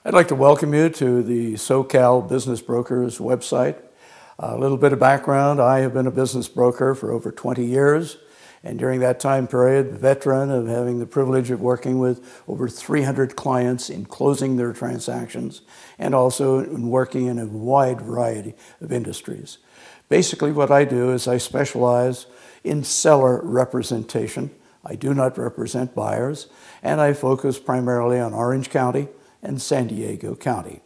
I'd like to welcome you to the SoCal Business Brokers website. A little bit of background, I have been a business broker for over 20 years, and during that time period, a veteran of having the privilege of working with over 300 clients in closing their transactions, and also in working in a wide variety of industries. Basically, what I do is I specialize in seller representation. I do not represent buyers, and I focus primarily on Orange County and San Diego County.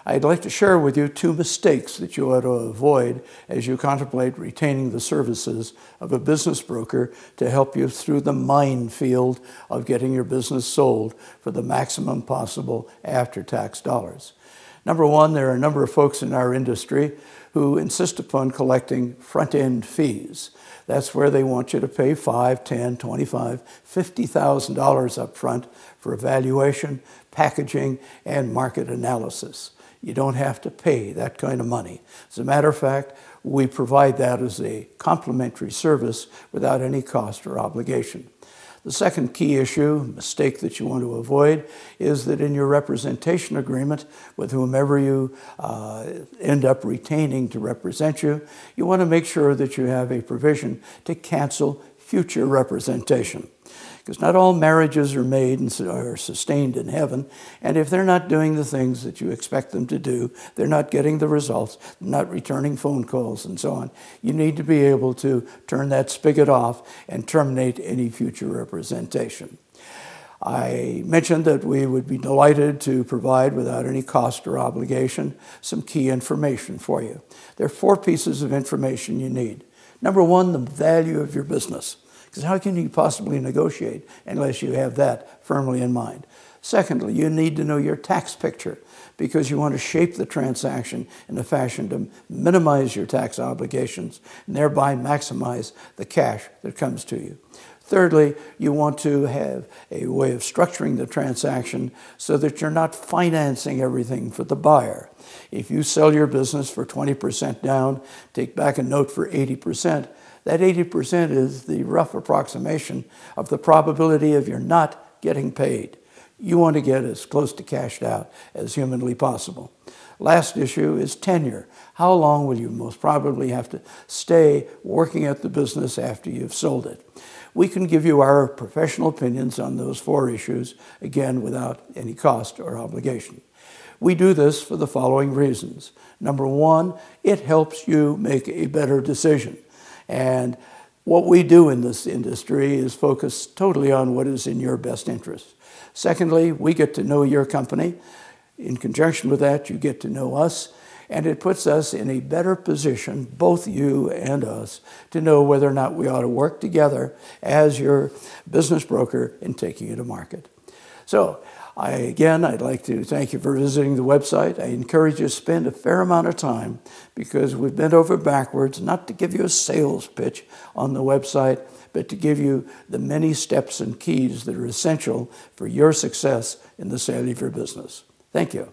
I'd like to share with you two mistakes that you ought to avoid as you contemplate retaining the services of a business broker to help you through the minefield of getting your business sold for the maximum possible after-tax dollars. Number one, there are a number of folks in our industry who insist upon collecting front-end fees. That's where they want you to pay $5,000, $10,000, $25,000, $50,000 up front for evaluation, packaging, and market analysis. You don't have to pay that kind of money. As a matter of fact, we provide that as a complimentary service without any cost or obligation. The second key issue, mistake that you want to avoid, is that in your representation agreement with whomever you end up retaining to represent you, you want to make sure that you have a provision to cancel future representation. Because not all marriages are made and are sustained in heaven, and if they're not doing the things that you expect them to do, they're not getting the results, they're not returning phone calls and so on, you need to be able to turn that spigot off and terminate any future representation. I mentioned that we would be delighted to provide, without any cost or obligation, some key information for you. There are 4 pieces of information you need. Number one, the value of your business. Because how can you possibly negotiate unless you have that firmly in mind? Secondly, you need to know your tax picture because you want to shape the transaction in a fashion to minimize your tax obligations and thereby maximize the cash that comes to you. Thirdly, you want to have a way of structuring the transaction so that you're not financing everything for the buyer. If you sell your business for 20% down, take back a note for 80%, that 80% is the rough approximation of the probability of you're not getting paid. You want to get as close to cashed out as humanly possible. Last issue is tenure. How long will you most probably have to stay working at the business after you've sold it? We can give you our professional opinions on those 4 issues, again, without any cost or obligation. We do this for the following reasons. Number one, it helps you make a better decision. And what we do in this industry is focus totally on what is in your best interest. Secondly, we get to know your company. In conjunction with that, you get to know us, and it puts us in a better position, both you and us, to know whether or not we ought to work together as your business broker in taking you to market. So, I'd like to thank you for visiting the website. I encourage you to spend a fair amount of time because we've bent over backwards, not to give you a sales pitch on the website, but to give you the many steps and keys that are essential for your success in the sale of your business. Thank you.